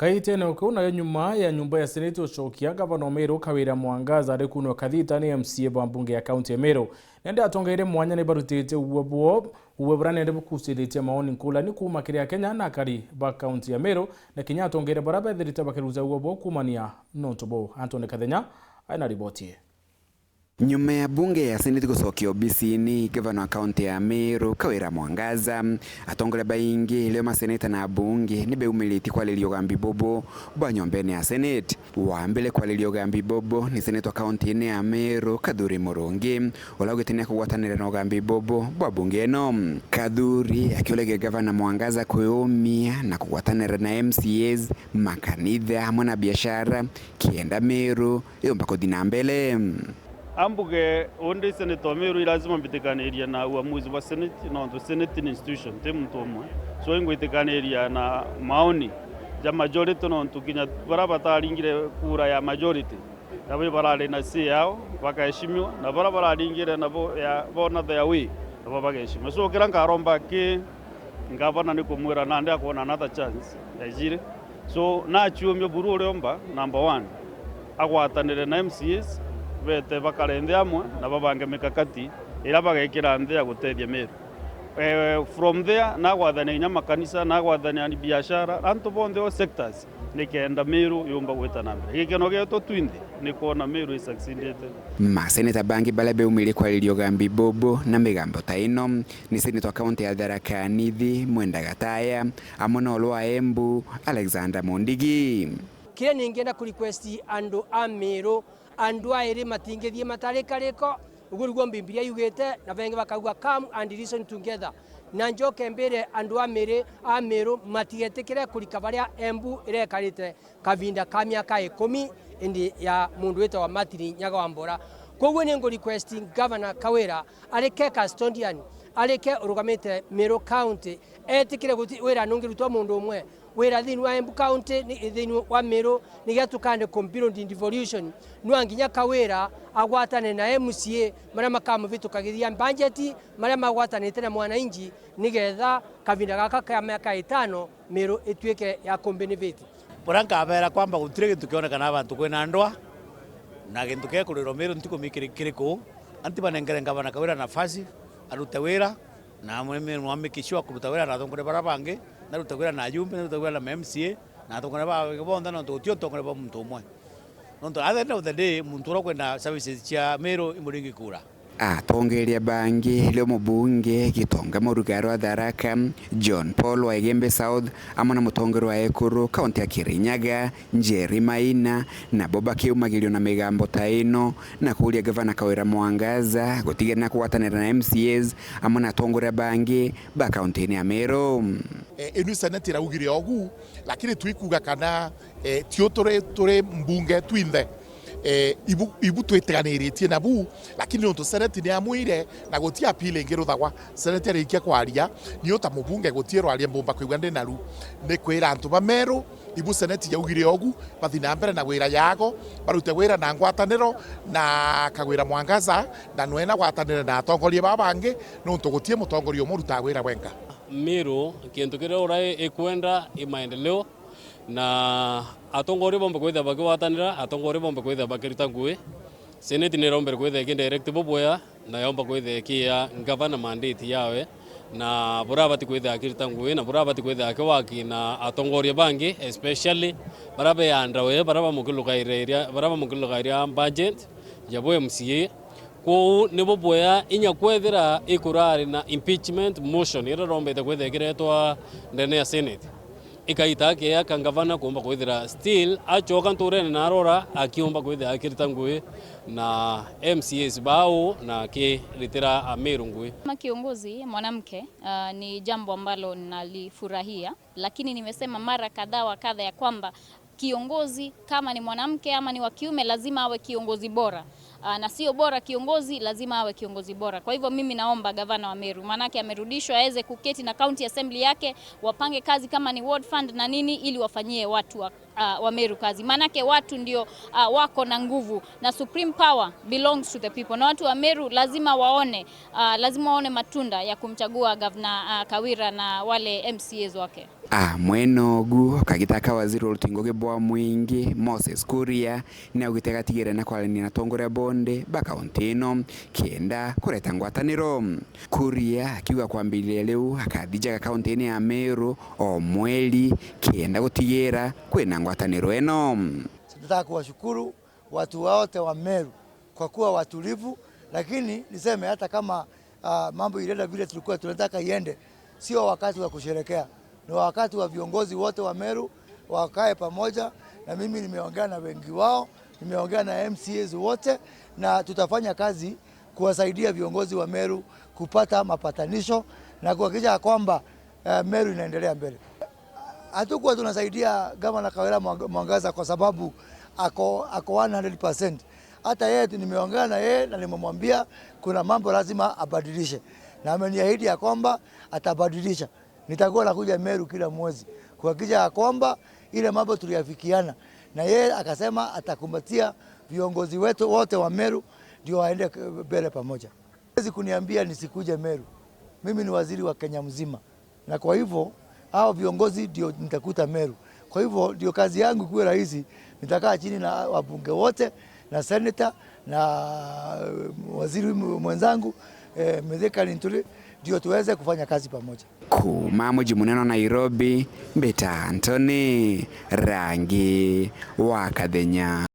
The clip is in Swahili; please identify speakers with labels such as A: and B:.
A: Kaitene ukuna nyuma ya nyumba ya Seneti ucokia gavana Meru KAWIRA mwangaza ari kuno kathita ni MCA wa mbunge ya kaunti ya Meru nende atongeire mwanya ni barutite uwe nende bukusirite maoni nkulani kuma kiria Kenya na kari ba kaunti ya Meru na Kenya atongeire baraba thirite bakiruza uwe kumania nontobo Antone Kathenya aina riboti.
B: Nyuma ya bunge ya Seneti gucokia obisi-ini gavana wa kaunti ya Meru KAWIRA mwangaza atongore baingi leo maseneta na bunge ni beumiliti kwa lilio gambi bobo ba nyombeni ya Seneti. Wa mbele kwa lilio gambi bobo ni seneta wa kaunti ya Meru Kadhuri Murungi olagitenia kugwatanira na gambi bobo ba bunge no. Kadhuri akiolege gavana mwangaza kweumia na kugwatanira na MCAs makanitha hamwe na biashara kienda Meru yomba kodina mbele.
C: Ambuge onde Senator Meru lazima mbitekanĩria na uamuzi wa Seneti na Seneti institution te mtu umwe so ingwitekanĩria na maoni ya majority no tukinya barabara ringire kura ya majority nabo barale na si yao bakaheshimiwa na barabara ringire nabo ya bona the way nabo bagaheshimiwa so kira ngaromba ki ngabana ni kumwira na ndia kuona another chance ya jire so na chuomyo buru uromba number 1 agwatanire na MCAs bete bakarende amwe na babange mikakati ira bagekira nthi ya gutethia Meru from there na gwathania nyama kanisa na gwathania ni biashara antu bonde o sectors nikenda Meru yumba gwita nambe gikeno geto twinde ni kuona Meru succeedete.
B: Maseneta bangi bale beumile kwa lilio gambi bobo na migambo taino ni seneta wa kaunti ya Tharaka Nithi Mwenda Gataya amona olwa Embu Alexander Mondigi
D: kile ningeenda ku request andu a Meru andu aire matingethie matarikariko ugurugwo mbimbiria yugite na benge bakagwa come and listen together na njoke mbere andu a Meru matigetikire kurika baria Embu irekarite kavinda ka miaka 10 indi ya mundu weta wa Matiri Nyaga wa Mbora kogwe ni ngo requesting governor KAWIRA areke custodian areke urugamite Meru county etikire wira nungirutwa mundu umwe wera thini wa Embu county ni thini wa Meru ni gatukande combining devolution nwanginya KAWIRA agwatane na MCA maria makamuvitukagiria budget maria magwatanite na mwananchi nigetha kavinda gaka ka miaka 5 Meru itweke ya combinivate
E: Poranka abera kwamba gutire gintu kionekana abantu kwena ndwa na gintu ke kuriro Meru ntiko mikirikiriko antibanengere ngabana KAWIRA nafasi arute wira na mweme mwamikishwa kuruta wira na thongore barabange na ruta wira na yumbe na ruta wira na MCA na thongore ba bonda no tutio thongore ba muntu umwe no at the end of the day muntu ro kwenda services cia Meru imuringi kura.
B: Atongeria bangi leo mubunge gitonga murugaro wa Tharaka John Paul wa Igembe South amona mutongero wa Ekuru kaunti ya Kirinyaga Njeri Maina na boba kiumagilio na migambo taino na kulia gavana KAWIRA mwangaza gotiga na kuwatanira na MCAs amona tongora bangi ba kaunti ya Meru
F: enu Seneti raugire ogu lakini tuikuga kana tore mbunge twinde ibu tweteganiritie na bu lakini onto Seneti ni amwire na gotia apile ngero thagwa Seneti arikia kwaria ni ota mubunge gotie rwaria mbomba kwigwa ndi naru ni kwira antu ba Meru ibu Seneti yaugire ogu bathina mbere na wira yago barute wira na ngwataniro na KAWIRA mwangaza na nwena gwatanira na atongoria babange no onto gotie mutongoria muruta wira wenga
G: Meru kintu kire urai ikwenda imaendeleo na atongore bombe kwetha bakiwatanira atongore bombe kwetha bakirita ngui Seneti ni rombe kwetha kindirect boboya na yomba kwetha kia gavana mandate yawe na burabati kwetha akirita ngui na burabati kwetha akiwaki na atongore bangi especially barabe ya andawe baraba mukilugairia budget yabo MCA ko nebo boya inya kwethira ikurari na impeachment motion ira rombe kwetha kiretwa ndene ya Senate ikaita ke ya kangavana kuomba kwethira still achoka nturene na arora akiomba kwethira akirita ngui na MCAs bao na ke litera Meru ngui.
H: Kama kiongozi mwanamke ni jambo ambalo nalifurahia, lakini nimesema mara kadha wa kadha ya kwamba kiongozi kama ni mwanamke ama ni wa kiume lazima awe kiongozi bora. Na sio bora kiongozi lazima awe kiongozi bora. Kwa hivyo mimi naomba gavana wa Meru manake amerudishwa aweze kuketi na county assembly yake wapange kazi kama ni ward fund na nini ili wafanyie watu wa Meru kazi. Manake watu ndio wako na nguvu na supreme power belongs to the people. Na watu wa Meru lazima waone matunda ya kumchagua gavana KAWIRA na wale MCAs wake.
B: mwenogu kagitaka waziri urutingo bwa mwingi Moses Kuria ni ugitega tigire na kwalania na Atongeria bonde ba kaunti ino kienda kureta ngwataniro. Kuria akiuga kwambiria leo akadija kaunti ino ya Meru o mweli kienda gutigira kwina ngwataniro eno.
I: Nataka kuwashukuru watu wote wa Meru kwa kuwa watulivu, lakini niseme hata kama mambo ilienda vile tulikuwa tunataka iende, sio wakati wa kusherekea. Ni wakati wa viongozi wote wa Meru wakae pamoja, na mimi nimeongea na wengi wao, nimeongea na MCAs wote, na tutafanya kazi kuwasaidia viongozi wa Meru kupata mapatanisho na kuhakikisha kwamba Meru inaendelea mbele. Hatukuwa tunasaidia Gavana KAWIRA Mwangaza kwa sababu ako 100%. Hata yeye nimeongea na yeye na nimemwambia kuna mambo lazima abadilishe, na ameniahidi ya kwamba atabadilisha. Nitakuwa nakuja Meru kila mwezi kuhakikisha kwamba ile mambo tuliafikiana, na yeye akasema atakumbatia viongozi wetu wote wa Meru ndio waende mbele pamoja. Siwezi kuniambia nisikuje Meru. Mimi ni waziri wa Kenya mzima, na kwa hivyo hao viongozi ndio nitakuta Meru. Kwa hivyo ndio kazi yangu kuwe rahisi, nitakaa chini na wabunge wote na seneta na waziri mwenzangu Mithika Linturi ndio tuweze kufanya kazi pamoja.
B: Kuma mji munene Nairobi, Mbeta Anthony, rangi wa Kathenya.